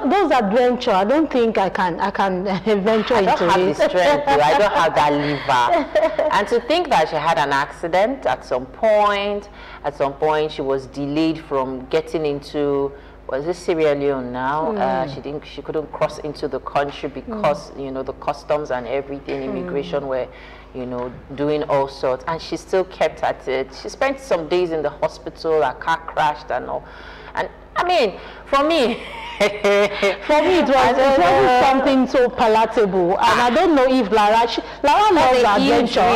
those adventure, I don't think I can venture into it. I don't have the strength, I don't have that liver. And to think that she had an accident at some point she was delayed from getting into, was it Sierra Leone now? She couldn't cross into the country because you know, the customs and everything, immigration were, you know, doing all sorts, and she still kept at it. She spent some days in the hospital, her car crashed and all. And I mean, for me it was something so palatable, and I don't know if Lara loves adventure.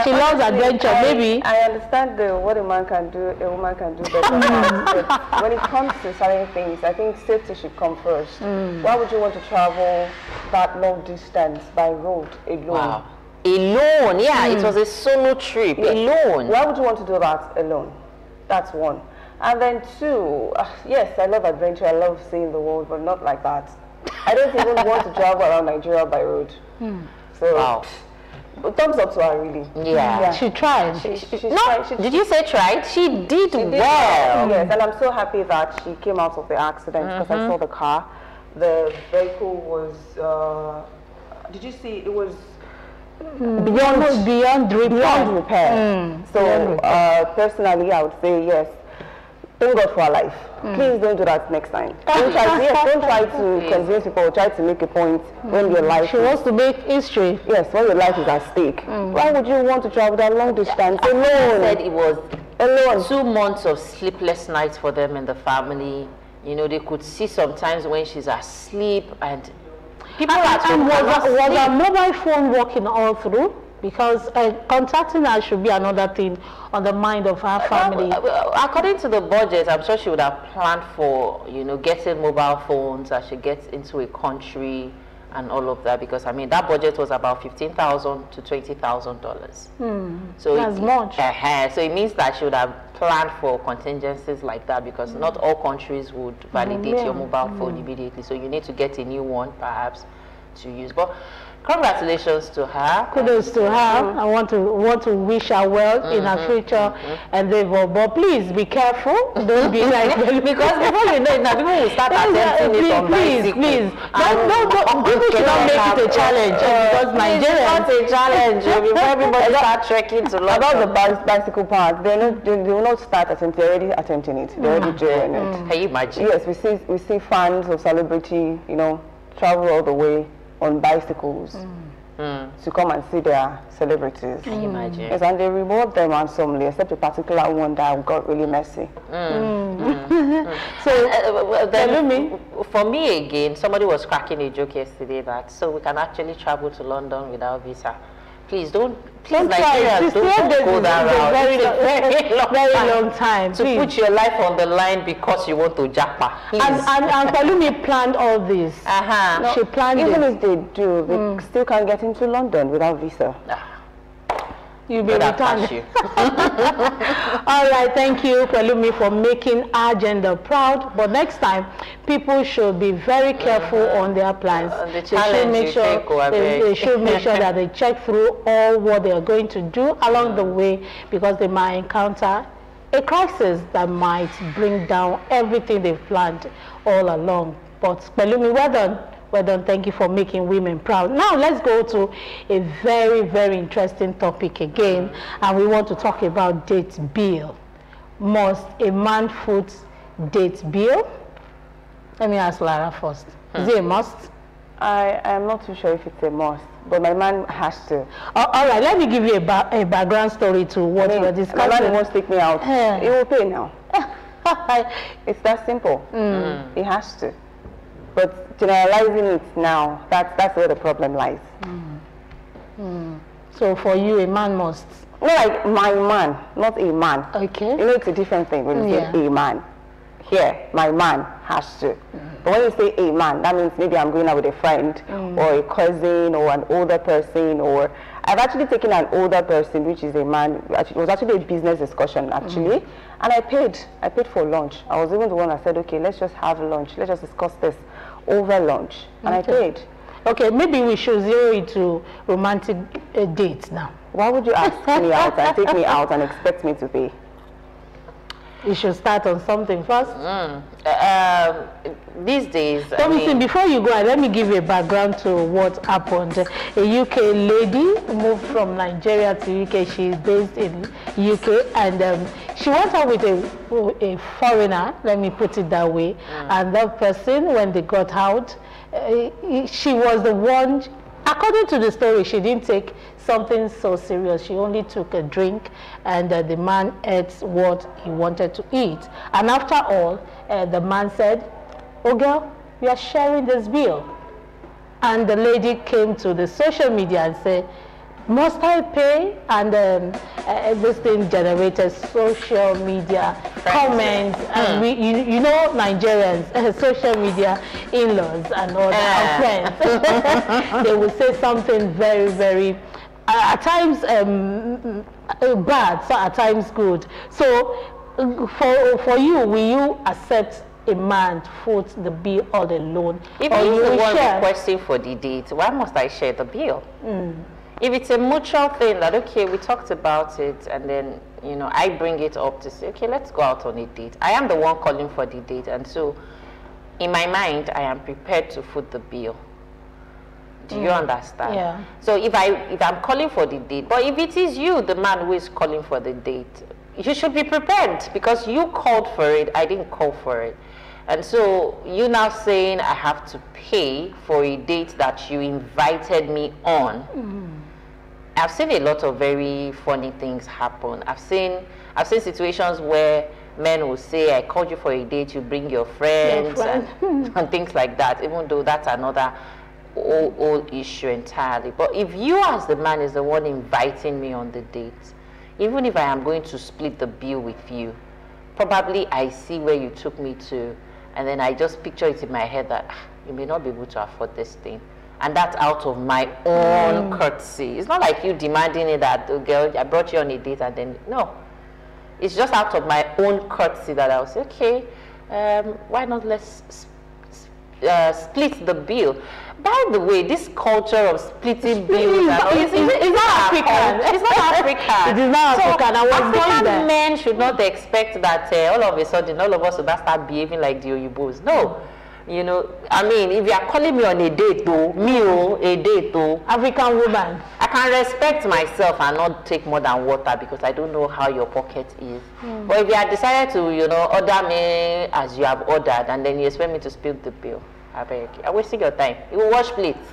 She loves adventure. Maybe I understand what a man can do, a woman can do better. But when it comes to certain things, I think safety should come first. Why would you want to travel that long distance by road alone? Wow. Alone, yeah, it was a solo trip. Yes. Alone. Why would you want to do that alone? That's one. And then two, yes, I love adventure, I love seeing the world, but not like that. I don't even want to travel around Nigeria by road. So, wow. Thumbs up to her, really. Yeah. She tried. Did you say tried? She did well. Yes, and I'm so happy that she came out of the accident, because I saw the car. The vehicle was, did you see, it was beyond repair. So, personally, I would say yes. Thank God for her life. Please don't do that next time. Don't try to convince people, try to make a point when your life... She wants to make history. Yes, when your life is at stake. Why would you want to travel that long distance alone? I said it was alone. 2 months of sleepless nights for them and the family. You know, they could see sometimes when she's asleep, and people was her mobile phone working all through? Because contacting her should be another thing on the mind of her family. According to the budget, I'm sure she would have planned for, you know, getting mobile phones as she gets into a country and all of that. Because I mean, that budget was about $15,000 to $20,000. So that's much. So it means that she would have planned for contingencies like that, because not all countries would validate your mobile phone immediately. So you need to get a new one, perhaps, to use. But congratulations to her. Kudos to her. I want to wish her well in her future endeavor. But please be careful. Don't be like because before you know it, now people will start attempting it on bicycle. Please. People should not make it a challenge because Nigerians. It's not a challenge. Before everybody start trekking to London. About the bicycle part, they will not start attempting. They're already attempting it. They're already doing it. Can you imagine? Yes, we see fans of celebrity, you know, travel all the way on bicycles to come and see their celebrities. Can you imagine? Yes, and they reward them handsomely, except a particular one that got really messy. So, then, for me again, somebody was cracking a joke yesterday that so we can actually travel to London without visa. Please don't go that route. Very long time. To put your life on the line because you want to japa. And Palumi planned all this. No, she planned even it. if they do, they still can't get into London without visa. You'll be returned. All right, thank you, Palumi, for making our gender proud. But next time, people should be very careful on their plans. They should make sure that they check through all what they are going to do along the way, because they might encounter a crisis that might bring down everything they've planned all along. But Palumi, well done. Well done. Thank you for making women proud. Now let's go to a very, very interesting topic again, and we want to talk about date bill. Must a man foot date bill? Let me ask Lara first. Is it a must? I am not too sure if it's a must, but my man has to. All right, let me give you a background story to what we're discussing. My man won't take me out. He will pay now. It's that simple. He has to. But generalizing it now, that's where the problem lies. So for you, a man must? No, like my man, not a man. Okay. You know, it's a different thing when you say a man. Here, my man has to. But when you say a man, that means maybe I'm going out with a friend or a cousin or an older person, or I've actually taken an older person, which is a man. It was actually a business discussion, actually. And I paid for lunch. I was even the one that said, okay, let's just have lunch. Let's just discuss this over lunch. And I paid. Okay, maybe we should zero it to romantic dates now. Why would you ask me out and take me out and expect me to pay? You should start on something first. These days, Listen, before you go, let me give you a background to what happened. A UK lady moved from Nigeria to UK. She's based in UK, and she went out with a foreigner, let me put it that way. And that person, when they got out, she was the one, according to the story, she didn't take something so serious. She only took a drink, and the man ate what he wanted to eat. And after all, the man said, "Oh girl, we are sharing this bill." And the lady came to the social media and said, "Must I pay?" And this thing generated social media comments. And you know Nigerians, social media in-laws and all that, friends. They will say something very, very, at times bad, so at times good. So for you, will you accept a man to foot the bill all alone? If he's the one requesting for the date, why must I share the bill? If it's a mutual thing that, okay, we talked about it, and then, you know, I bring it up to say, okay, let's go out on a date. I am the one calling for the date, and so in my mind, I am prepared to foot the bill. Do you understand? Yeah. So if I'm calling for the date, but if it is you, the man who is calling for the date, you should be prepared, because you called for it, I didn't call for it. And so you now saying I have to pay for a date that you invited me on. I've seen a lot of very funny things happen. I've seen situations where men will say, "I called you for a date, you bring your friends," and things like that, even though that's another old issue entirely. But if you as the man is the one inviting me on the date, even if I am going to split the bill with you, probably I see where you took me to, and then I just picture it in my head that you may not be able to afford this thing. And that's out of my own courtesy. It's not like you demanding it that, "Oh, girl, I brought you on a date," and then, no. It's just out of my own courtesy that I'll say, okay, why not let's split the bill. By the way, this culture of splitting bills is not African. It's not African. It is not African. I was going there. Men should not expect that all of a sudden all of us will start behaving like the Oyibos. No. You know, I mean, if you are calling me on a date, a date, African woman, I can respect myself and not take more than water, because I don't know how your pocket is. But if you have decided to, you know, order me as you have ordered, and then you expect me to split the bill, I beg you. I'm wasting your time. You will wash plates.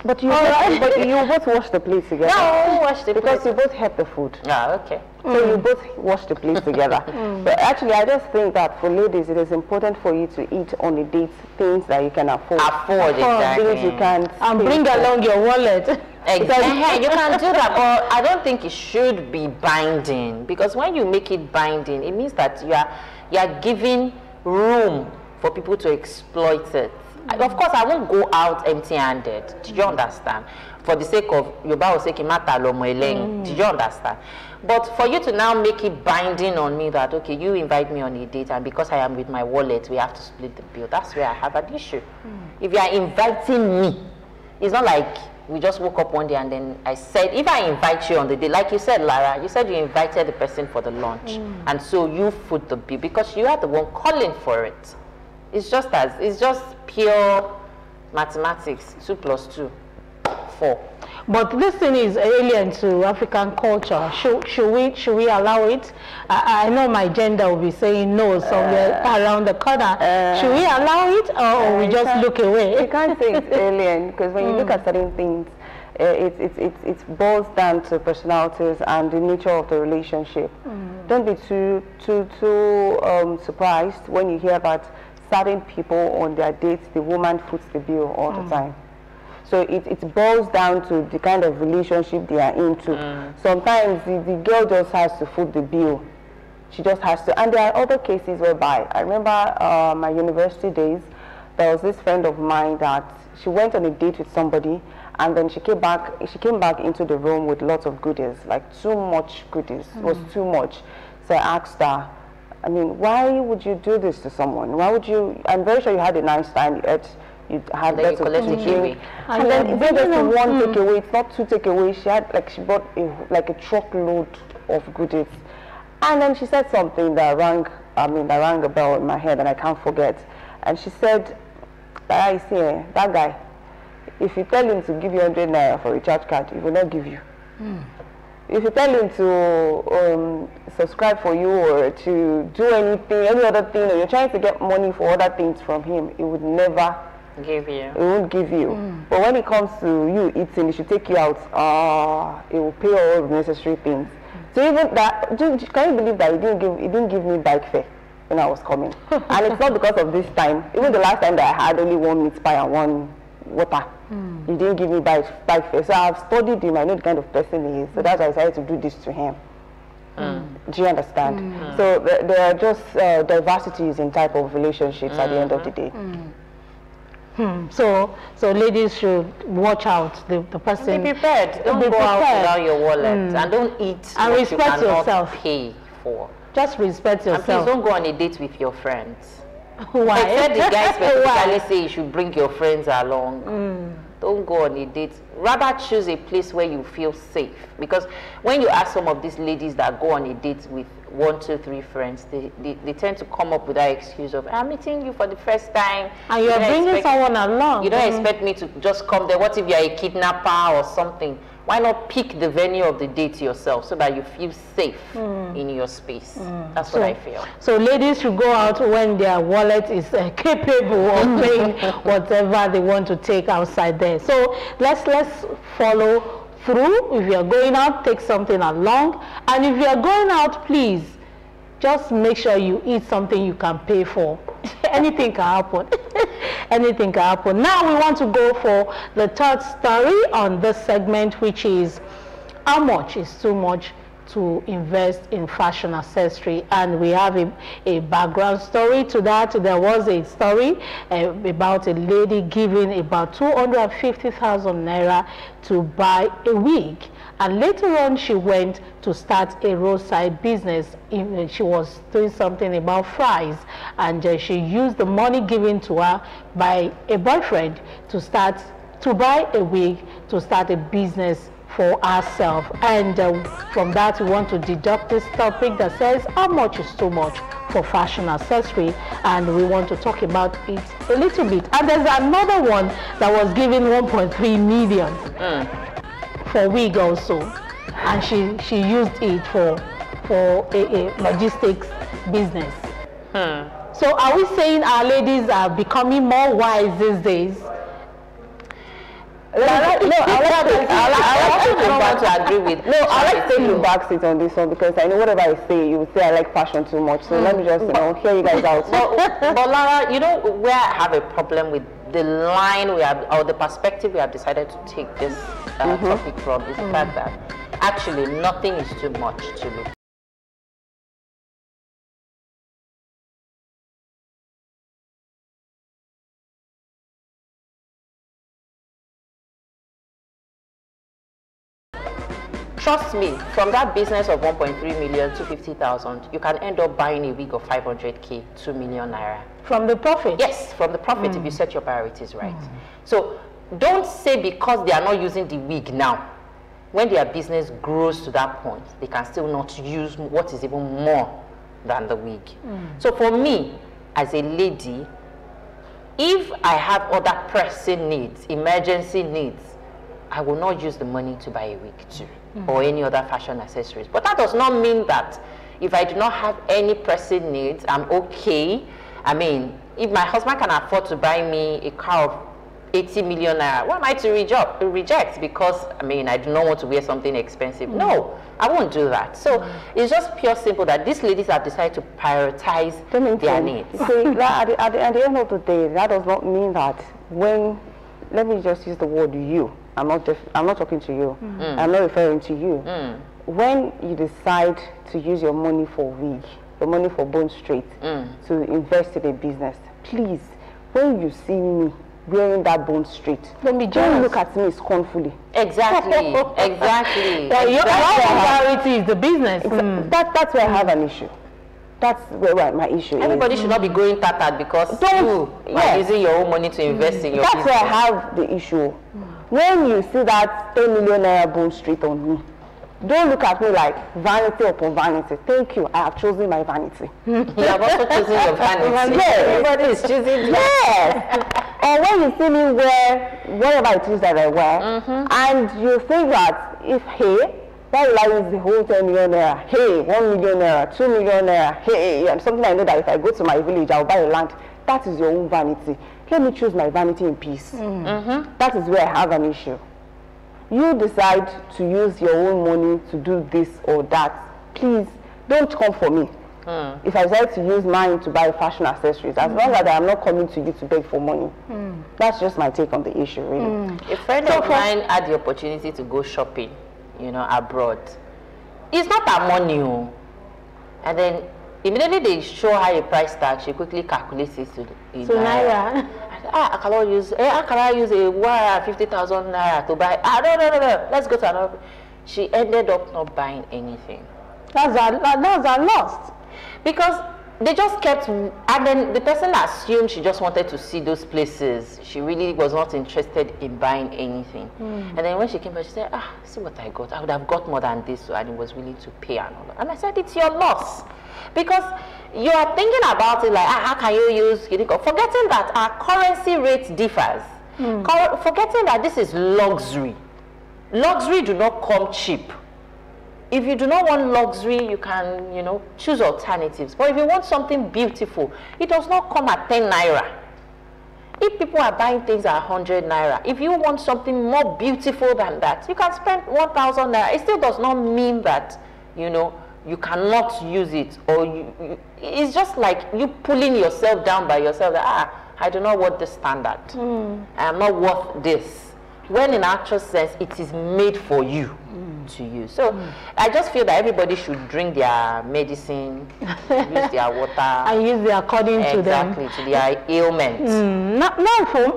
But you both wash the plates together. No, wash the because plates. you both help the food. Ah, okay. So you both wash the plates together. But actually, I just think that for ladies, it is important for you to eat on a date things that you can afford. Exactly. Things you can. And bring along your wallet. Exactly. You can do that, but I don't think it should be binding, because when you make it binding, it means that you are giving room for people to exploit it. Of course, I won't go out empty-handed. Do you understand? For the sake of Yoba will say, do you understand? But for you to now make it binding on me that, okay, you invite me on a date, and because I am with my wallet, we have to split the bill. That's where I have an issue. If you are inviting me, it's not like we just woke up one day and then I said, if I invite you on the day, like you said, Lara, you said you invited the person for the lunch, and so you foot the bill because you are the one calling for it. It's just pure mathematics. 2 + 2 = 4. But this thing is alien to African culture. Should we allow it? I know my gender will be saying no somewhere around the corner. Should we allow it, or we just look away? You can't say it's alien, because when you look at certain things, it boils down to personalities and the nature of the relationship. Don't be too surprised when you hear that certain people on their dates, the woman foots the bill all the time. So it boils down to the kind of relationship they are into. Sometimes the girl just has to foot the bill. She just has to. And there are other cases whereby, I remember my university days, there was this friend of mine that she went on a date with somebody, and then she came back into the room with lots of goodies, like too much goodies. It was too much. So I asked her, I mean, why would you do this to someone? Why would you? I'm very sure you had a nice time. You had lots of takeaway. And then it's not just one takeaway. It's not 2 takeaways. She bought a truckload of goodies. And then she said something that rang a bell in my head and I can't forget. And she said, I see that guy, if you tell him to give you 100 naira for a recharge card, he will not give you. If you tell him to subscribe for you or to do anything, any other thing, or you're trying to get money for other things from him, he would never give you. He won't give you. But when it comes to you eating, he should take you out. He will pay all the necessary things. So even that, can you believe that he didn't give me bike fare when I was coming? And it's not because of this time. Even the last time that I had only one meat pie and one water, he didn't give me bike fare. So I've studied him. I know the kind of person he is. So that's why I decided to do this to him. Do you understand? So there are just diversities in type of relationships at the end of the day. So ladies should watch out. The person. Be prepared. Don't go out without your wallet, and don't eat and what respect you cannot yourself. pay for. Just respect yourself. And please don't go on a date with your friends. Why? Except the guys specifically say you should bring your friends along. Don't go on a date. Rather choose a place where you feel safe. Because when you ask some of these ladies that go on a date with 1, 2, 3 friends, they tend to come up with that excuse of, I'm meeting you for the first time. And you're bringing someone along. You don't expect me to just come there. What if you're a kidnapper or something? Why not pick the venue of the date yourself so that you feel safe in your space? That's what I feel. So ladies should go out when their wallet is capable of paying whatever they want to take outside there. So let's follow through. If you're going out, take something along. And if you're going out, please, just make sure you eat something you can pay for. Anything can happen. Anything can happen. Now we want to go for the third story on this segment, which is how much is too much to invest in fashion accessory. And we have a background story to that. There was a story about a lady giving about 250,000 naira to buy a wig. And later on, she went to start a roadside business. She was doing something about fries. And she used the money given to her by a boyfriend to buy a wig to start a business for herself. And from that, we want to deduct this topic that says how much is too much for fashion accessory, and we want to talk about it a little bit. And there's another one that was given 1.3 million for wig also, and she used it for a logistics business. So are we saying our ladies are becoming more wise these days? I like to take the back seat on this one, because I know whatever I say, you will say I like fashion too much. So let me just, hear you guys out. But Lara, where I have a problem with the line we have, or the perspective we have decided to take this topic from, is the fact that actually nothing is too much to look. Trust me, from that business of 1.3 million to 50,000, you can end up buying a wig of 500k, 2 million naira. From the profit? Yes, from the profit, if you set your priorities right. So don't say because they are not using the wig now, when their business grows to that point, they can still not use what is even more than the wig. So for me, as a lady, if I have other pressing needs, emergency needs, I will not use the money to buy a wig too, or any other fashion accessories. But that does not mean that if I do not have any pressing needs, I'm okay. I mean, if my husband can afford to buy me a car of 80 million naira, why am I to reject? Because, I mean, I do not want to wear something expensive. No, I won't do that. So it's just pure simple that these ladies have decided to prioritize their needs. See, at the end of the day, that does not mean that when, let me just use the word you. I'm not talking to you. I'm not referring to you. When you decide to use your money for wig, your money for bone straight, to invest in a business, please, when you see me wearing that bone straight, don't look at me scornfully. Exactly. Exactly. Your priority is the business. That's where I have an issue. That's where my issue is. Everybody should not be going tattered because you are using your own money to invest in your business. That's where I have the issue. When you see that 10 million naira bone straight on me, don't look at me like vanity upon vanity. Thank you. I have chosen my vanity. You have also chosen your vanity. Yes. Everybody is choosing. Yes. Or when you see me wear whatever it is that I wear, and you think that if, hey, why will I use the whole 10 million naira? Hey, 1 million naira, 2 million naira, hey, and something I know that if I go to my village, I'll buy a land. That is your own vanity. Let me choose my vanity in peace. That is where I have an issue. You decide to use your own money to do this or that. Please, don't come for me. If I decide to use mine to buy fashion accessories, as long as I am not coming to you to beg for money. That's just my take on the issue, really. A friend of mine had the opportunity to go shopping, you know, abroad. It's not her money, and then immediately they show her a price tag, she quickly calculates it to naira. I cannot use a 50,000 naira to buy. No. Let's go to another. She ended up not buying anything. That's a loss. Because they just kept, and then the person assumed she just wanted to see those places. She really was not interested in buying anything. And then when she came back, she said, see what I got. I would have got more than this, and he was willing to pay and all that. And I said, it's your loss. Because you are thinking about it like, how can you use, forgetting that our currency rate differs. Forgetting that this is luxury. Luxury do not come cheap. If you do not want luxury, you can, choose alternatives. But if you want something beautiful, it does not come at 10 naira. If people are buying things at 100 naira, if you want something more beautiful than that, you can spend 1,000 naira. It still does not mean that, you cannot use it, or it's just like you pulling yourself down by yourself that, I do not want this standard. I am not worth this. When in actual sense, it is made for you to use. So I just feel that everybody should drink their medicine, use their water. And use it according to them. Exactly, to their ailments. Now,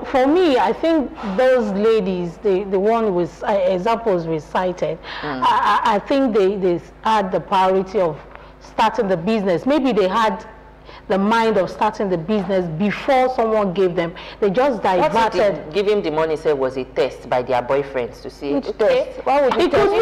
for me, I think those ladies, the one with examples we cited, I think they had the priority of starting the business. Maybe they had the mind of starting the business before someone gave them. They just diverted. Give him the money, say was a test by their boyfriends to see. Which test? Why would you It could be.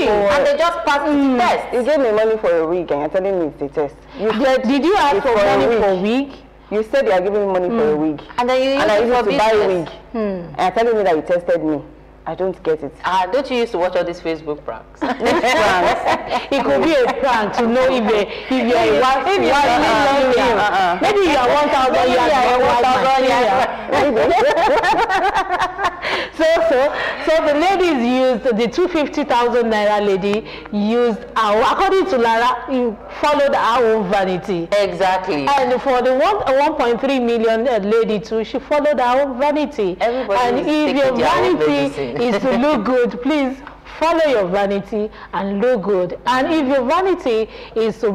And they just passed the test. You gave me money for a wig and you're telling me it's a test. Did you ask for money for a wig? You said you are giving me money for a wig. And then you used I it used for to buy a business. wig. And you're telling me that you tested me. I don't get it. Don't you used to watch all these Facebook pranks? It could be a prank to know if you are a maybe you are 1,000 So the ladies used the 250,000 naira lady used according to Lara, followed our own vanity. Exactly. And for the 1.3 million lady too, she followed our own vanity. Everybody and if your vanity is to look good, please follow your vanity and look good. And if your vanity is to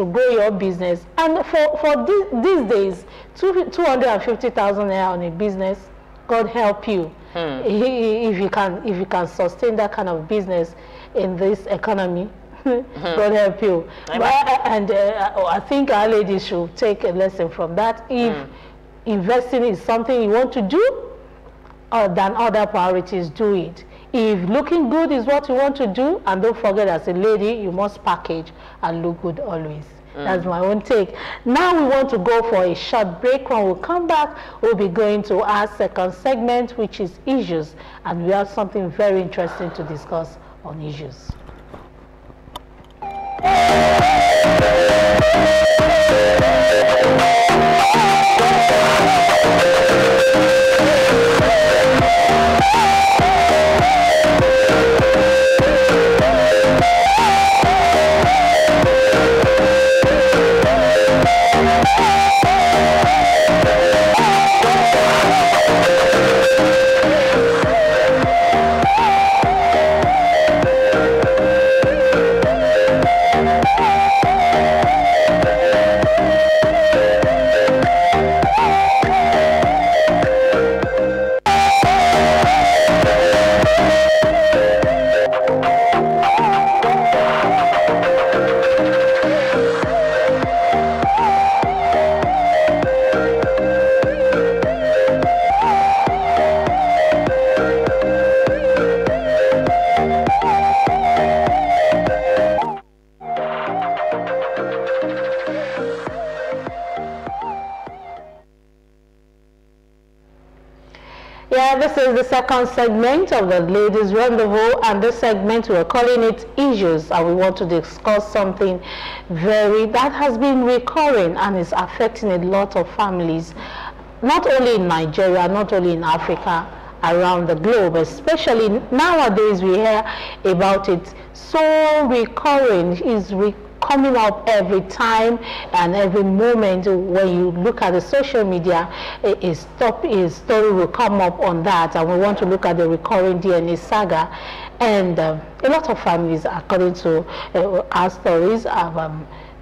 grow your business, and for these days, 250,000 naira on a business, God help you. If you can sustain that kind of business in this economy, God help you. I think our ladies should take a lesson from that. If investing is something you want to do, than other priorities, do it. If looking good is what you want to do, and don't forget, as a lady, you must package and look good always. That's my own take. Now we want to go for a short break. When we come back, we'll be going to our second segment, which is issues, and we have something very interesting to discuss on issues. Yeah, this is the second segment of the Ladies Rendezvous, and this segment we're calling it Issues, and we want to discuss something that has been recurring and is affecting a lot of families, not only in Nigeria, not only in Africa, around the globe. Especially nowadays we hear about it so recurring, is coming up every time and every moment. When you look at the social media, a story will come up on that, and we want to look at the recurring DNA saga. And a lot of families, according to our stories, have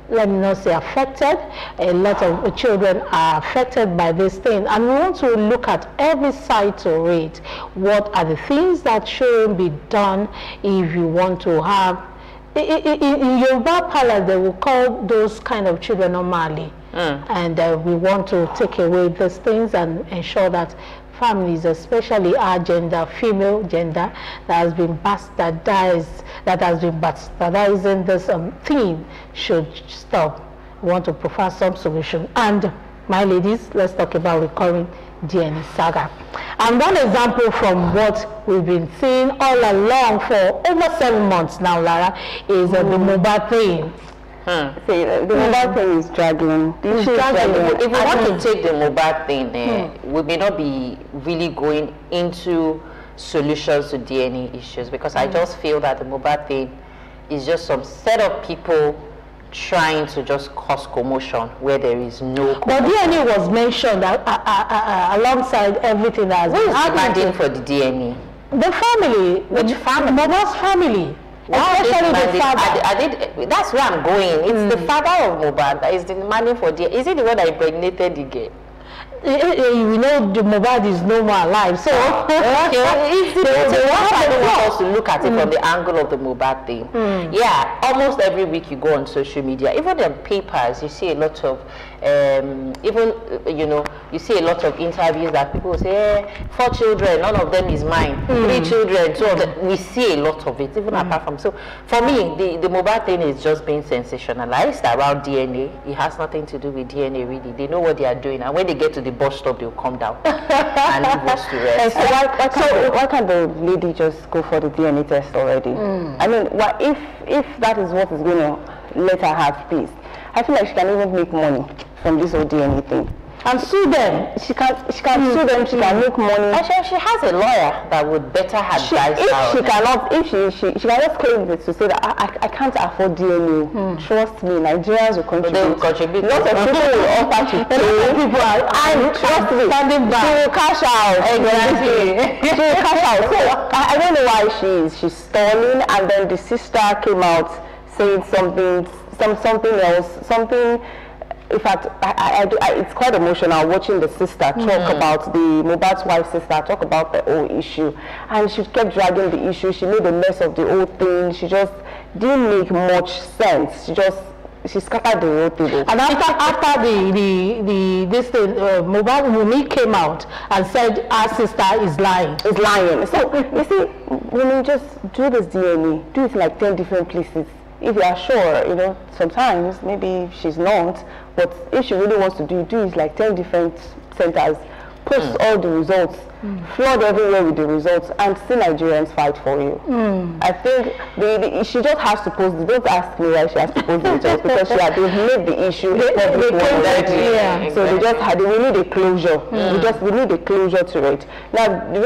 let me not say affected. A lot of children are affected by this thing, and we want to look at every side to it. What are the things that shouldn't be done if you want to have in Yoruba Palace, they will call those kind of children normally. And we want to take away those things and ensure that families, especially our gender, female gender, that has been bastardizing this thing, should stop. We want to provide some solution. And my ladies, let's talk about recurring DNA saga. And one example from what we've been seeing all along for over 7 months now, Lara, is the mobile thing. See, the mobile thing is dragging. If we want to take the mobile thing, we may not be really going into solutions to DNA issues, because I just feel that the mobile thing is just some set of people trying to just cause commotion where there is no commotion. But DNA was mentioned alongside everything that has been happening. For the DNA? The family. Which family? Moba's family. Especially the father. That's where I'm going. It's the father of Moba that is demanding for DNA. Is he the one that impregnated the girl? You know, the Mohbad is no more alive, so they want us to look at it from the angle of the Mohbad thing. Yeah, almost every week you go on social media, even in papers, you see a lot of you see a lot of interviews that people say, 4 children, none of them is mine. 3 children, 2 of them. We see a lot of it, even apart from. So for me, the Mohbad thing is just being sensationalized around DNA. It has nothing to do with DNA, really. They know what they are doing, and when they get to the bus stop, they'll come down and leave us to rest. So why can't the lady just go for the DNA test already? I mean, if that is what is going to let her have peace, I feel like she can even make money from this whole DNA thing. And sue them. She can sue them. She can make money. Actually, she has a lawyer that would better advise her. If she can just claim it to say that I can't afford DNA. Trust me, Nigerians will contribute. They will contribute. Lots of people will offer to pay. People are, and trust me, standing back. She will cash out. Exactly. She will cash out. So I don't know why she's stalling. And then the sister came out saying something else. In fact, it's quite emotional watching the sister talk about the Mohbad's wife's sister, talk about the whole issue. And she kept dragging the issue. She made a mess of the whole thing. She just didn't make much sense. She scattered the whole thing. And after this thing, Mohbad Wunmi came out and said our sister is lying. Is lying. So you see, women, just do this DNA. Do it like 10 different places. If you are sure, sometimes maybe she's not, but if she really wants to do it like 10 different centers, post all the results, flood everywhere with the results, and see Nigerians fight for you. I think she just has to post it. Don't ask me why she has to post the results, because they've made the issue public already. So we need a closure. We need a closure to it. Now, we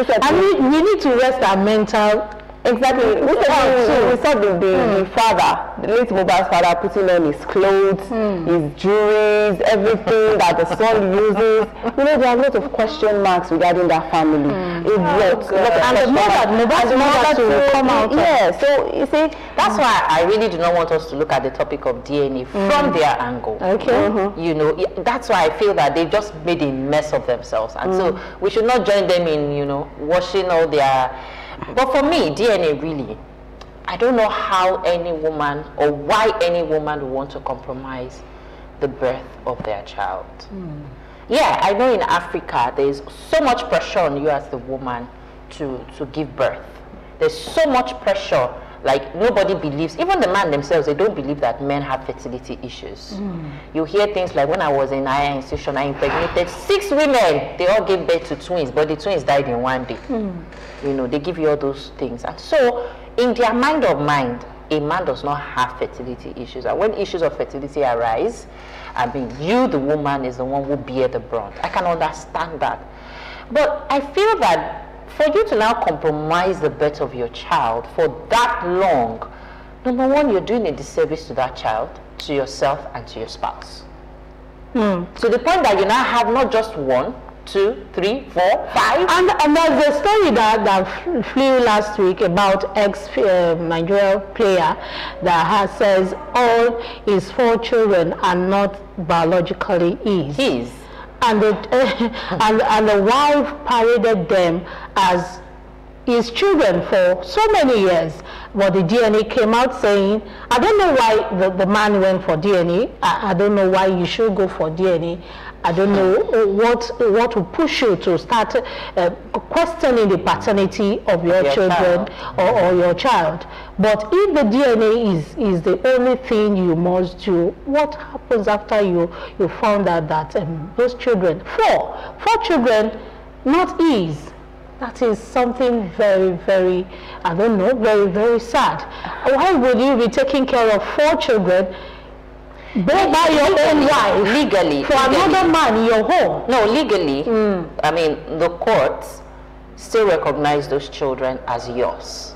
need to rest our mental. Exactly. We saw the father, the late Mohbad's father, putting on his clothes, his jewelries, everything that the son uses. There are a lot of question marks regarding that family. And the mother to come out. Yeah, so you see, that's why I really do not want us to look at the topic of DNA from their angle. Okay. That's why I feel that they've just made a mess of themselves. And so we should not join them in, washing all their... But for me, DNA really, I don't know how any woman or why any woman would want to compromise the birth of their child. Yeah, I know in Africa there is so much pressure on you as the woman to give birth. There's so much pressure Like, nobody believes, even the man themselves, they don't believe that men have fertility issues. You hear things like, when I was in higher institution, I impregnated 6 women. They all gave birth to twins, but the twins died in one day. You know, they give you all those things. And so, in their mind of mind, a man does not have fertility issues. And when issues of fertility arise, I mean, you, the woman, is the one who bear the brunt. I can understand that. But I feel that for you to now compromise the birth of your child for that long, number one, you're doing a disservice to that child, to yourself, and to your spouse. To the point that you now have not just 1, 2, 3, 4, 5. And there's a story that flew last week about ex-Nigeria player that says all his 4 children are not biologically his. And the wife paraded them as his children for so many years. But the DNA came out saying, I don't know why the man went for DNA. I don't know why you should go for DNA. I don't know what will push you to start questioning the paternity of your children or your child. But if the DNA is the only thing you must do, what happens after you found out that those children, four children, not his? That is something very, very, I don't know, very, very sad. Why would you be taking care of 4 children by your own wife, legally, for another man in your home? No, legally, I mean, the courts still recognize those children as yours,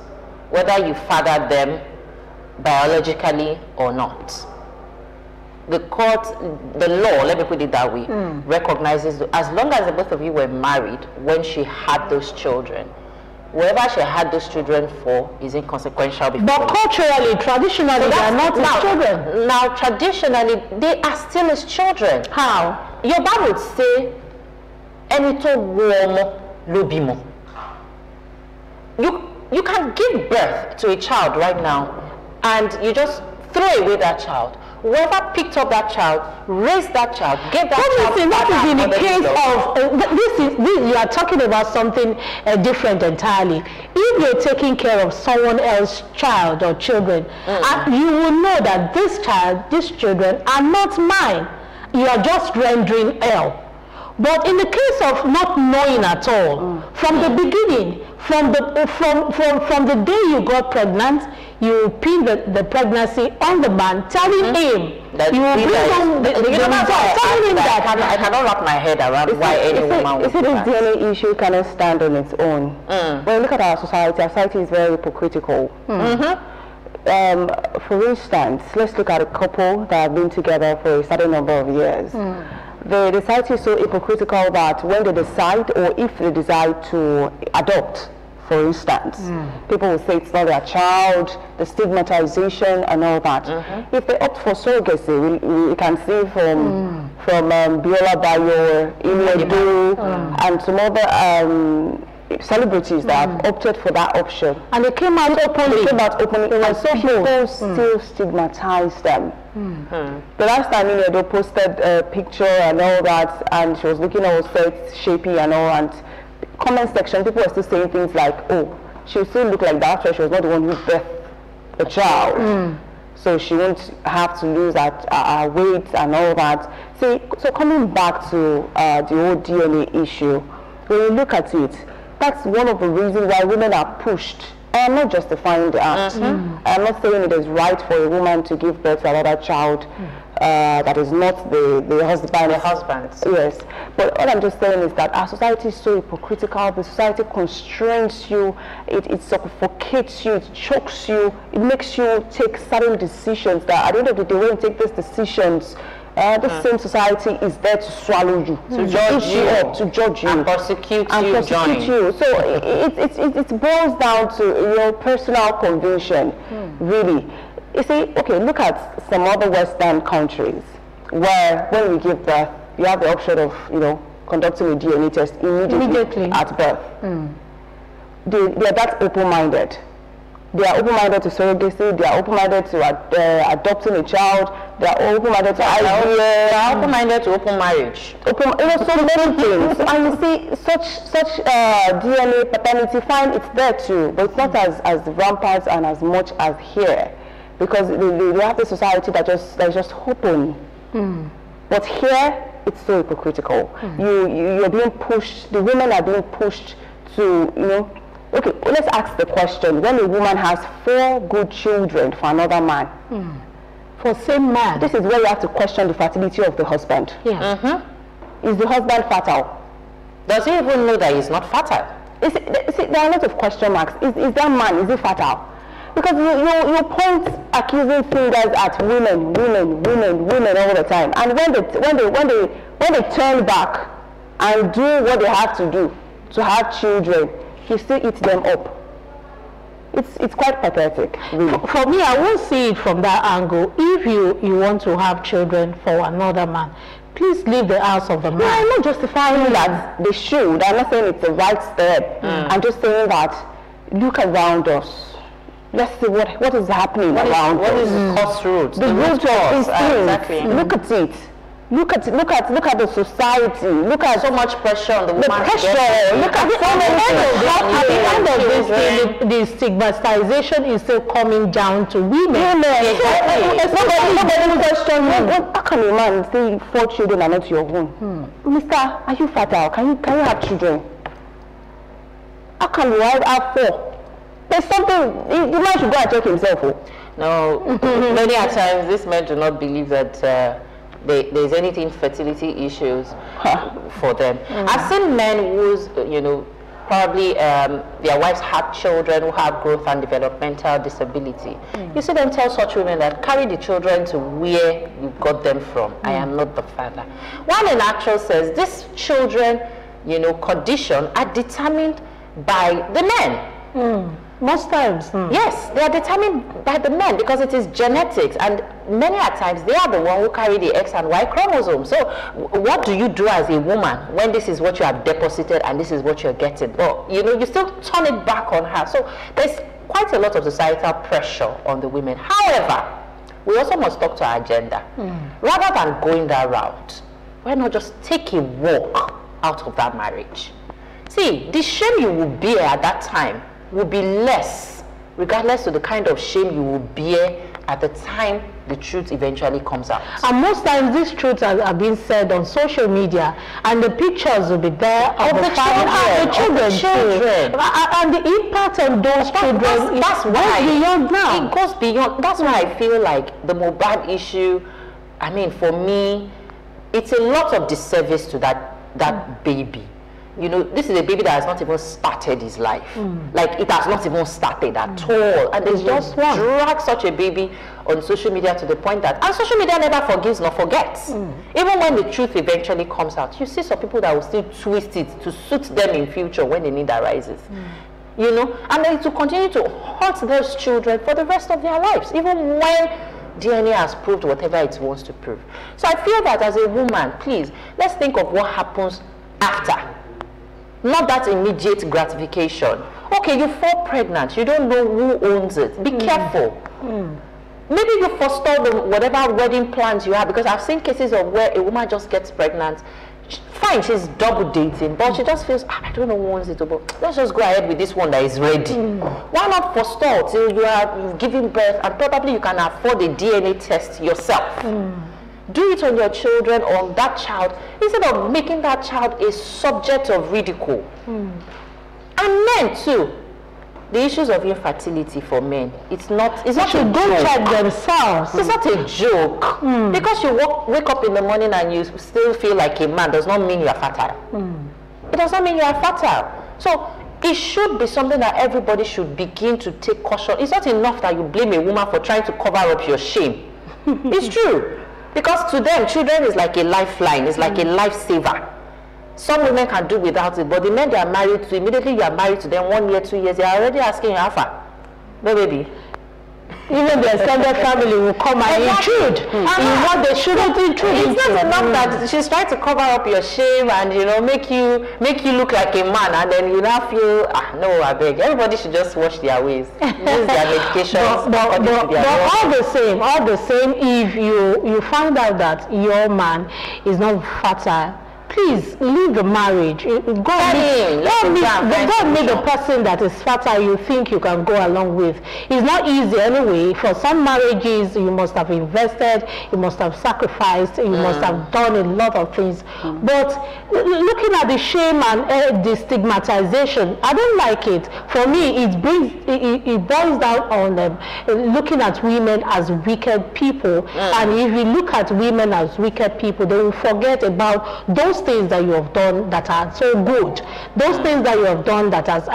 whether you fathered them biologically or not. The court, the law, let me put it that way, recognizes, as long as the both of you were married when she had those children, whoever she had those children for is inconsequential. But culturally, traditionally, so they are not his children. Now, traditionally, they are still his children. How? Your Bible would say, "Enito womo lobimo." You can give birth to a child right now, and you just throw away that child. Whoever picked up that child, raised that child, gave that child. That is in the case of this. You are talking about something different entirely. If you're taking care of someone else's child or children, you will know that these children are not mine. You are just rendering help. But in the case of not knowing at all, from the beginning, from the day you got pregnant, you pin the pregnancy on the man, telling him that you will bring on the telling him that. I cannot wrap my head around why any woman would do that. This DNA issue cannot stand on its own. When you look at our society is very hypocritical. For instance, let's look at a couple that have been together for a certain number of years. The society is so hypocritical that when they decide, or if they decide to adopt, for instance, people will say it's not their child, the stigmatization and all that. If they opt for surrogacy, we can see from Biola Bayo, Inedu, and some other celebrities that have opted for that option. And they came out openly. And so people still stigmatize them. The last time Inedu posted a picture and all that, and she was looking all set, shapy and all, and comment section, people were still saying things like, oh, she will still look like that after she was not the one who birthed the child. So she won't have to lose her weight and all that. See, so coming back to the whole DNA issue, when you look at it, that's one of the reasons why women are pushed. I am not justifying the act. I am not saying it is right for a woman to give birth to another child that is not the husband. The husband's. Yes. But all I'm just saying is that our society is so hypocritical. The society constrains you. It suffocates you. It chokes you. It makes you take certain decisions that at the end of the day, when you take these decisions, the same society is there to swallow you, to judge you up, to judge you, and persecute you. So it boils down to your personal conviction, really. You see, okay, look at some other Western countries where when you give birth, you have the option of, conducting a DNA test immediately at birth. They're that open-minded. They are open-minded to surrogacy. They are open-minded to adopting a child. They are open-minded to IVF. They are open-minded to open marriage. So many things. And you see, such DNA paternity, fine, it's there too, but it's not as rampant and as much as here, because they have a society that's just open. But here, it's so hypocritical. You're being pushed. The women are being pushed to, okay, let's ask the question. When a woman has 4 good children for another man, for same man, this is where you have to question the fertility of the husband. Yeah. Is the husband fertile? Does he even know that he's not fertile? See, there are a lot of question marks. Is that man, is he fertile? Because you point accusing fingers at women all the time. And when they turn back and do what they have to do to have children, you still eat them up. It's quite pathetic, really. For me, I won't see it from that angle. If you want to have children for another man, please leave the house of the man. No, I'm not justifying that they should. I'm not saying it's the right step. I'm just saying that look around us. Let's see what is happening around us. What is the cause roots? The root cause. Exactly. Look at it. Look at the society. Look at so much pressure on the woman. The pressure. Look at so many things. At the end of this thing, the stigmatization is still coming down to women. Nobody question how can a man say 4 children are not your own? Mister, are you fertile? Can you have children? How can you have 4? There's something, the man should go and check himself. No, many a times these men do not believe that there's anything fertility issues for them. I've seen men who's, probably their wives have children who have growth and developmental disability. You see them tell such women that carry the children to where you got them from. I am not the father. While an actress says these children, condition are determined by the men. Most times. Yes, they are determined by the men because it is genetics, and many a times they are the one who carry the X and Y chromosome. So what do you do as a woman when this is what you have deposited and this is what you're getting? Well, you still turn it back on her. So there's quite a lot of societal pressure on the women. However, we also must talk to our agenda. Rather than going that route, why not just take a walk out of that marriage? See, the shame you will bear at that time will be less, regardless of the kind of shame you will bear at the time the truth eventually comes out. And most times these truths are being said on social media, and the pictures will be there of the children. And the impact on those children that's why beyond now. It goes beyond. That's why I feel like the mobile issue, I mean, for me, it's a lot of disservice to that baby. This is a baby that has not even started his life. Like, it has not even started at all. And they just drag such a baby on social media to the point that, and social media never forgives nor forgets. Even when the truth eventually comes out, you see some people that will still twist it to suit them in future when the need arises. And then to continue to hurt those children for the rest of their lives, even when DNA has proved whatever it wants to prove. So I feel that as a woman, please, let's think of what happens after. Not that immediate gratification. Okay, you fall pregnant. You don't know who owns it. Be careful. Maybe you forestall whatever wedding plans you have, because I've seen cases of where a woman just gets pregnant. Fine, she's double dating, but she just feels, I don't know who owns it, but let's just go ahead with this one that is ready. Why not forestall till you've given birth, and probably you can afford a DNA test yourself. Do it on your children, on that child, instead of making that child a subject of ridicule. And men too. The issues of infertility for men, it's not a joke. Check themselves. It's not a joke. Because you wake up in the morning and you still feel like a man does not mean you are fertile. It does not mean you are fertile. So it should be something that everybody should begin to take caution. It's not enough that you blame a woman for trying to cover up your shame. It's true. Because to them, children is like a lifeline. It's like a lifesaver. Some women can do without it, but the men they are married to, immediately you are married to them, 1 year, 2 years, they are already asking you, Alpha, no baby. Even the extended family will come and intrude in what they shouldn't intrude into. It's not enough that she's trying to cover up your shame and, you know, make you look like a man, and then you now feel, no, I beg. Everybody should just wash their ways. Use their medications. But all the same, if you find out that your man is not fertile, please leave the marriage. God made the person that is fertile you think you can go along with. It's not easy anyway. For some marriages, you must have invested, you must have sacrificed, you must have done a lot of things. But looking at the shame and the stigmatization, I don't like it. For me, it boils down on looking at women as wicked people. And if you look at women as wicked people, they will forget about those things that you have done that are so good, those things that you have done that has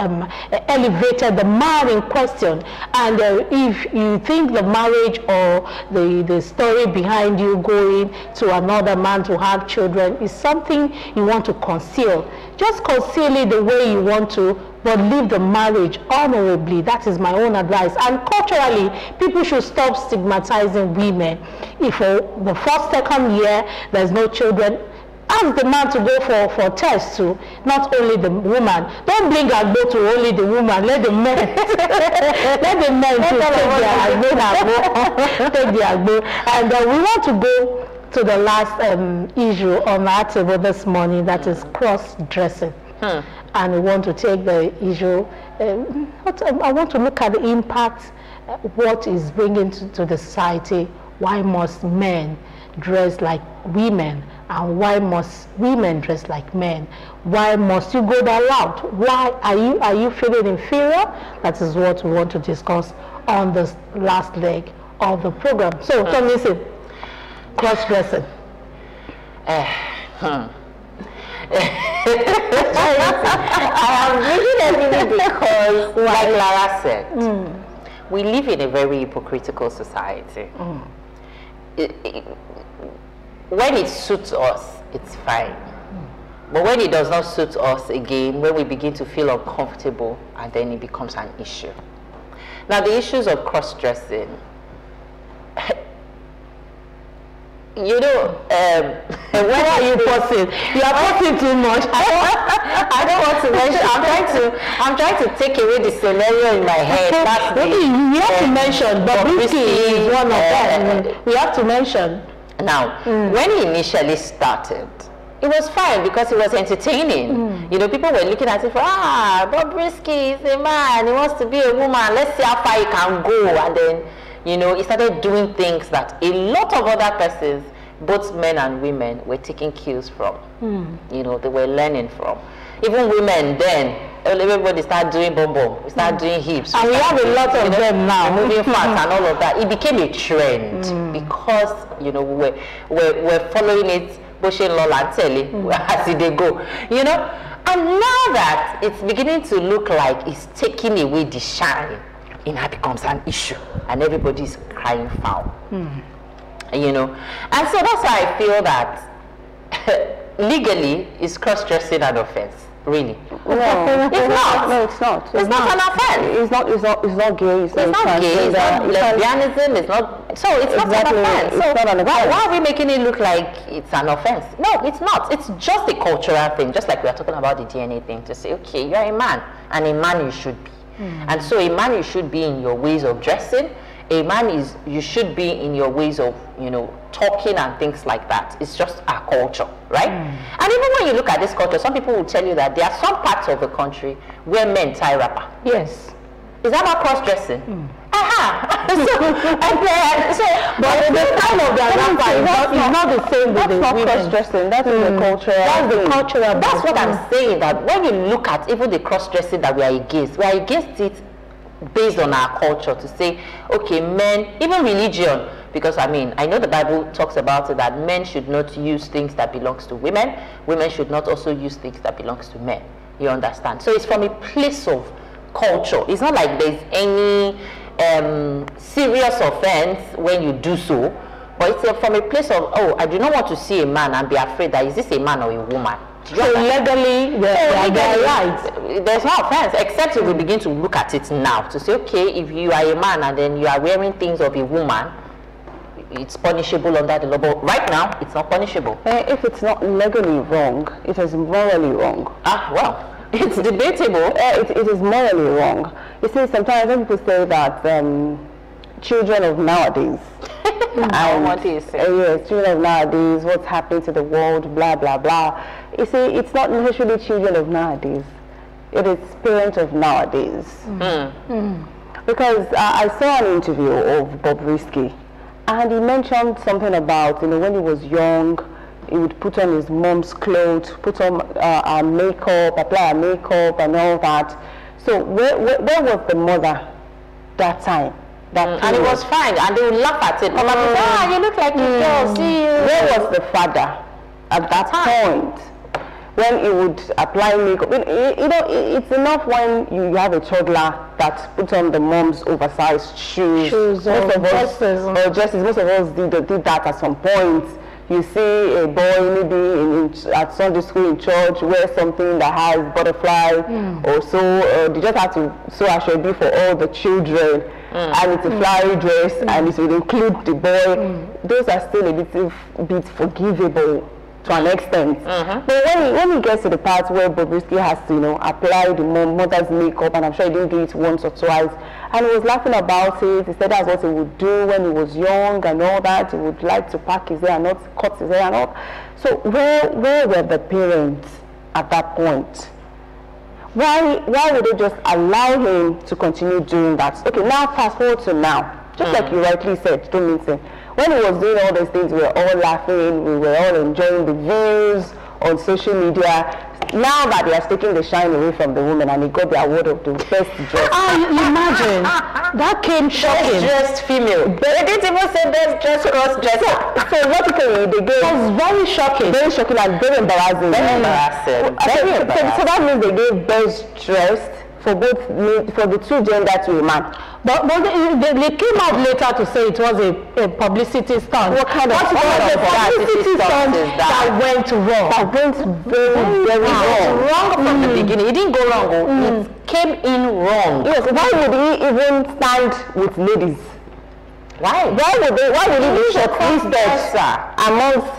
elevated the man in question. And if you think the marriage or the story behind you going to another man to have children is something you want to conceal, just conceal it the way you want to, but leave the marriage honorably. That is my own advice. And culturally, people should stop stigmatizing women. If for the first, second year there's no children, ask the man to go for tests too, not only the woman. Don't bring Agbo to only the woman. Let the men let the men take their Agbo. And we want to go to the last issue on our table this morning, that is cross-dressing. And we want to take the issue, I want to look at the impact, what is bringing to the society. Why must men dress like women? And why must women dress like men? Why must you go that route? Why are you feeling inferior? That is what we want to discuss on this last leg of the program. So, Tomisi, cross-dressing. I am reading everything because, like Lara said, we live in a very hypocritical society. When it suits us, it's fine. But when it does not suit us again, when we begin to feel uncomfortable, and then it becomes an issue. Now, the issues of cross-dressing, you know, where are you pausing? You are pausing too much. I don't want to mention. I'm trying to take away the scenario in my head. You have to mention, but Bobrisky is one of them. We have to mention. Now, when he initially started, it was fine because it was entertaining. You know, people were looking at it for, Bobrisky is a man, he wants to be a woman, let's see how far he can go. And then, you know, he started doing things that a lot of other persons, both men and women, were taking cues from. You know, they were learning from. Even women then, everybody started doing bum-bum, we started doing hips. And we have a lot of them now. Moving fast and all of that. It became a trend because, you know, we're following it, pushing Lola and Telly as they go. You know, and now that it's beginning to look like it's taking away the shine, it now becomes an issue and everybody's crying foul. You know, and so that's why I feel that legally is cross-dressing an offense. Really? No, it's not. No, it's not. It's not an offense. It's not gay. It's not gay. It's not lesbianism. It's not. So it's not an offense. So not an offense. Why are we making it look like it's an offense? No, it's not. It's just a cultural thing. Just like we are talking about the DNA thing, to say, okay, you're a man, and a man you should be. And so a man you should be in your ways of dressing. A man you should be in your ways of, you know, talking and things like that. It's just our culture, right? And even when you look at this culture, some people will tell you that there are some parts of the country where men tie wrapper. Yes. Is that not cross-dressing? But the time of their wrapper is not the same with the women. Cross-dressing. That is the culture. That's the cultural. That's what I'm saying, that when you look at even the cross-dressing that we are against it based on our culture, to say, okay, men, even religion, because I mean, I know the Bible talks about it, that men should not use things that belongs to women. Women should not also use things that belongs to men. You understand? So it's from a place of culture. It's not like there's any serious offense when you do so, but it's from a place of, oh, I do not want to see a man and be afraid that is this a man or a woman. So legally, they're right. There's no offense, except if we begin to look at it now to say, okay, if you are a man and then you are wearing things of a woman, it's punishable under the law. But right now, it's not punishable. If it's not legally wrong, it is morally wrong. Ah, well, it's debatable. It is morally wrong. You see, sometimes when people say that children of nowadays, and what is it? Yes, children of nowadays, what's happening to the world, blah, blah, blah. You see, it's not necessarily children of nowadays. It is parents of nowadays. Because I saw an interview of Bob Risky, and he mentioned something about, when he was young, he would put on his mom's clothes, put on makeup, apply makeup and all that. So where was the mother that time? And it was fine, and they would laugh at it. Probably, you look like a girl, see you. Where was the father at that point when he would apply makeup? It's enough when you have a toddler that puts on the mom's oversized shoes. Most of us did that at some point. You see a boy maybe at Sunday school in church wear something that has butterfly or so. They just have to sew a should for all the children. And it's a flowery dress, and it will include the boy. Those are still a little bit forgivable to an extent. But when he gets to the part where Bobrisky has to, apply the mother's makeup, and I'm sure he didn't do it once or twice, and he was laughing about it. He said that's what he would do when he was young and all that. He would like to pack his hair and not cut his hair and all. So where were the parents at that point? Why would they just allow him to continue doing that? Okay, now fast forward to now. Just like you rightly said, don't mean to. When he was doing all those things, we were all laughing, we were all enjoying the views on social media. Now that he has taken the shine away from the woman and he got the award of the best dressed. Imagine. That came shocking. Best dressed female. They didn't even say best dressed cross-dresser. So logically, they gave... It was very shocking. Very shocking and very embarrassing. Very embarrassing. So that means they gave best dressed for the two gender to a man. But they came out later to say it was a publicity stunt. What kind of publicity stunt that went wrong? That went very, very wrong. Wrong from the beginning. It didn't go wrong. It came in wrong. Yes. Why would he even stand with ladies? Why? Why would he be shortlisted amongst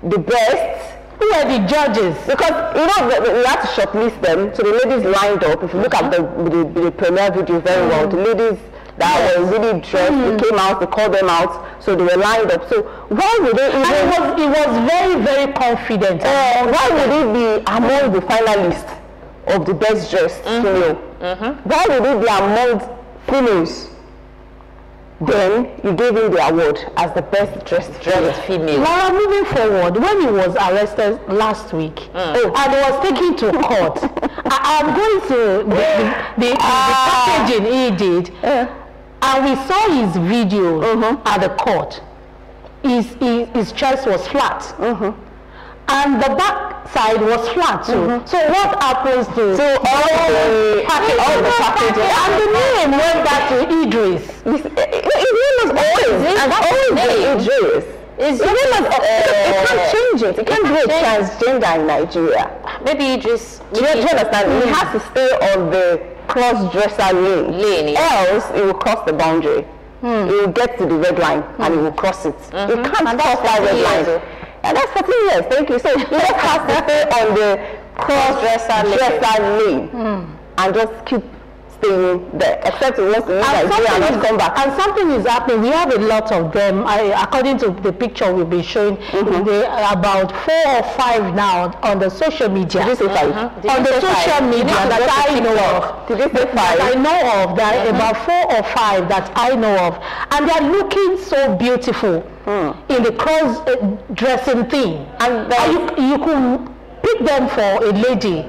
the best? Who are the judges? Because we had to shortlist them, so the ladies lined up. If you look at the premiere video very well, the ladies that were really dressed, they came out, they called them out, so they were lined up. So why would they even? And he was very, very confident. Why would he be among the finalists of the best dressed female? Why would he be among females? Then you gave him the award as the best dressed female. Now moving forward, when he was arrested last week and he was taken to court, I'm going to the packaging he did, and we saw his video at the court. His chest was flat. And the back side was flat too. So what happens to all the packaging? And the name went back to Idris. His name was always Idris. It can't change it. It can't be a transgender in Nigeria. Maybe Idris. Do you understand? He has to stay on the cross-dresser lane. Else, he will cross the boundary. He will get to the red line and he will cross it. He can't cross that red line. And that's 13 years, thank you. So he just has to stay on the cross-dresser lane and just keep staying there, except he wants to leave Nigeria and not come back. And something is happening. We have a lot of them. According to the picture we've been showing, about 4 or 5 now on the social media. Did you say 5? On the social media that I know of. Did you say 5? I know of. There are about 4 or 5 that I know of. And they're looking so beautiful in the cross-dressing thing. And you could pick them for a lady.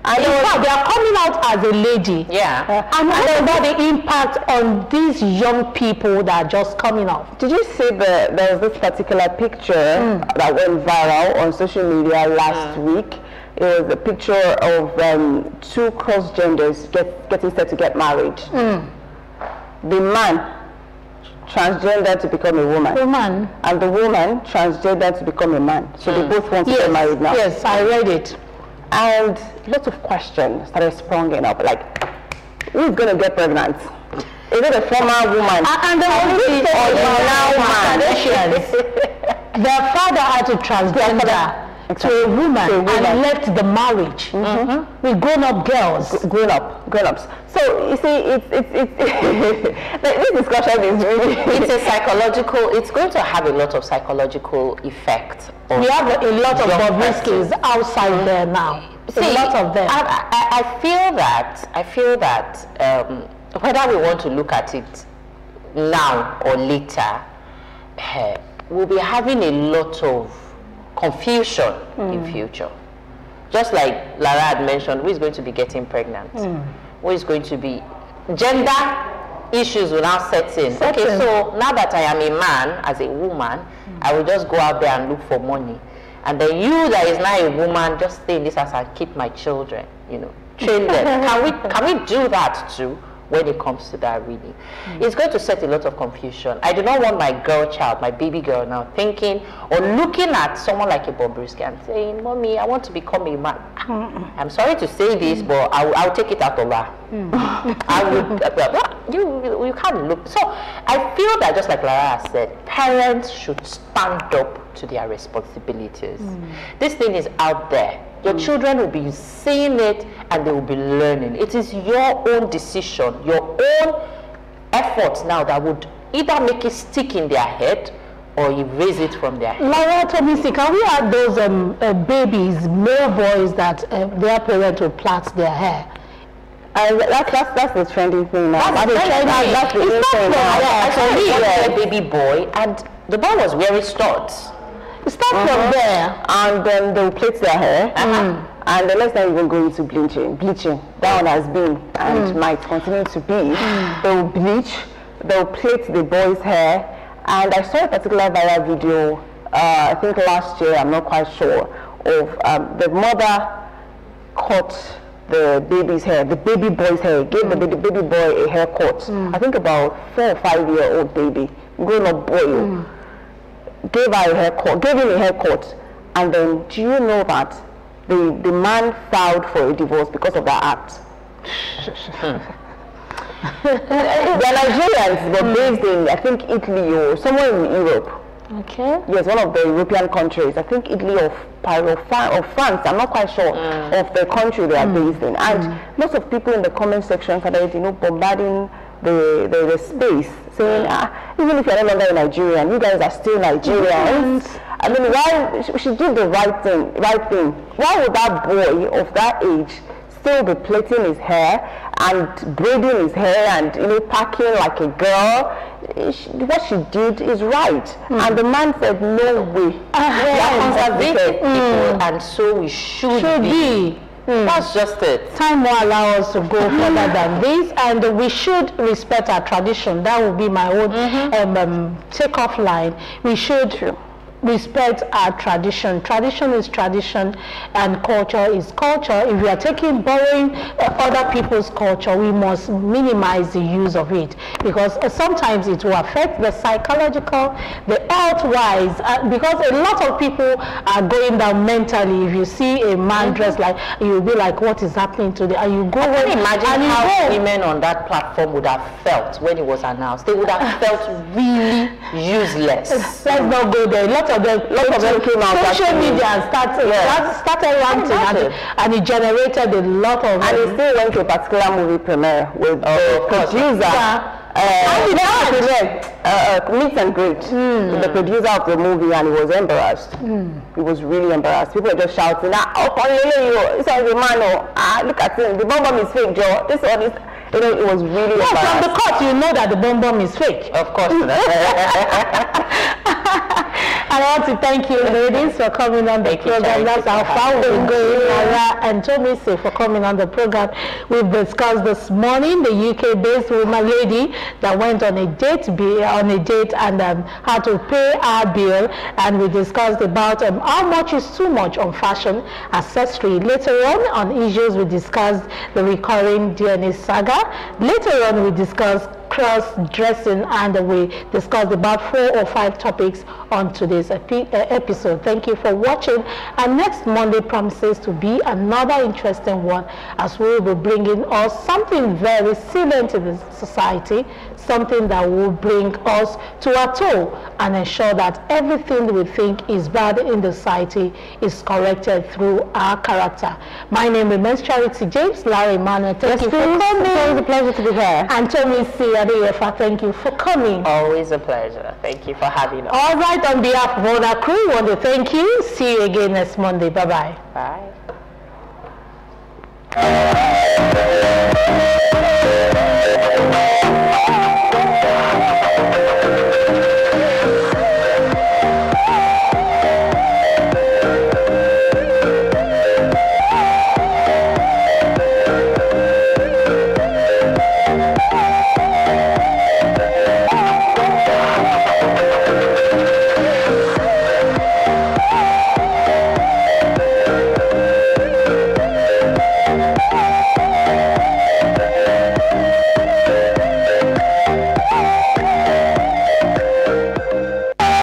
And in fact, they are coming out as a lady. Yeah. And what about the impact on these young people that are just coming out? Did you see there was this particular picture that went viral on social media last week? It was a picture of 2 cross-genders getting set to get married. The man transgender to become a woman. Woman. And the woman transgender to become a man. So they both want to get married now. Yes, I read it. And lots of questions started springing up, like, who's going to get pregnant? Is it a former woman? And the only thing now man? Their father had to transgender to a woman and left the marriage with grown-up girls. Grown-ups. So you see, this discussion is really it's a psychological. It's going to have a lot of psychological effect. We have a lot of Bobrisky's outside there now. See, a lot of them. I feel that whether we want to look at it now or later, we'll be having a lot of confusion in future. Just like Lara had mentioned, who is going to be getting pregnant? Who is going to be... Gender issues will now set in. Okay, so now that I am a man, as a woman, I will just go out there and look for money. And then you that is now a woman, just stay in this house and keep my children, you know, train them. Can we do that too? When it comes to that, really, it's going to set a lot of confusion. I do not want my girl child, my baby girl, now thinking or looking at someone like a Bobrisky and saying, "Mommy, I want to become a man." I'm sorry to say this, but I'll take it out of her. I would. You can't look. So I feel that, just like Lara said, parents should stand up to their responsibilities. This thing is out there. Your children will be seeing it and they will be learning. It is your own decision, your own efforts now that would either make it stick in their head or erase it from their head. Laura Tomisi, can we have those babies, male boys, that their parents will plait their hair? That's the trending thing now. That's the trending thing now. I saw a baby boy and the boy was wearing studs. Start from there. And then they'll plait their hair. And the next time you will go into bleaching. That one has been and might continue to be. They'll bleach, they'll plait the boy's hair. And I saw a particular viral video, I think last year, I'm not quite sure, of the mother cut the baby's hair, the baby boy's hair, gave the baby boy a haircut. I think about 4 or 5 year old baby, grown up boy. Gave her a haircut, gave him a haircut, and then do you know that the man filed for a divorce because of that act? They're Nigerians, but based in, I think, Italy or somewhere in Europe. Okay. Yes, one of the European countries. I think Italy or France. I'm not quite sure of the country they are based in. And lots of people in the comment section started, bombarding the space, saying, even if you're no longer a Nigerian, you guys are still Nigerians. I mean, why she did the right thing? Why would that boy of that age still be plaiting his hair and braiding his hair and packing like a girl? What she did is right. And the man said, no way. We are conservative people, and so we should be. That's just it. Time will allow us to go further than this, and we should respect our tradition. That will be my own takeoff line. We should respect our tradition. Tradition is tradition, and culture is culture. If we are borrowing other people's culture, we must minimize the use of it, because sometimes it will affect the psychological, the health-wise, because a lot of people are going down mentally. If you see a man dressed like, you'll be like, what is happening today? And you go I can imagine how women on that platform would have felt when it was announced. They would have felt really useless. Let's not go there. A lot of them came out. Social media started ranting, and it generated a lot of... And it still went to a particular movie premiere with the producer. Meet and greet with the producer of the movie, and he was embarrassed. He was really embarrassed. People were just shouting, this is a man, look at him, the bomb is fake, Joe. This one is... it was really embarrassed. From the court, you know that the bomb is fake. Of course. And I want to thank you, ladies, for coming on the program. That's how far we're going. Lara and Tomisi for coming on the program. We've discussed this morning the UK-based woman lady that went on a date and how to pay our bill, and we discussed about how much is too much on fashion accessory. Later on issues, we discussed the recurring DNA saga. Later on, we discussed cross-dressing, and we discussed about 4 or 5 topics on today's episode. Thank you for watching, and next Monday promises to be another interesting one, as we will be bringing us something very salient to the society, something that will bring us to our toe and ensure that everything we think is bad in the society is corrected through our character. My name remains Charity James. Larry Manuel, thank you for coming. It was a pleasure to be here. And Tommy C. Adeyefa, thank you for coming. Always a pleasure. Thank you for having us. All right, on behalf of all our crew, we want to thank you. See you again next Monday. Bye-bye. Bye.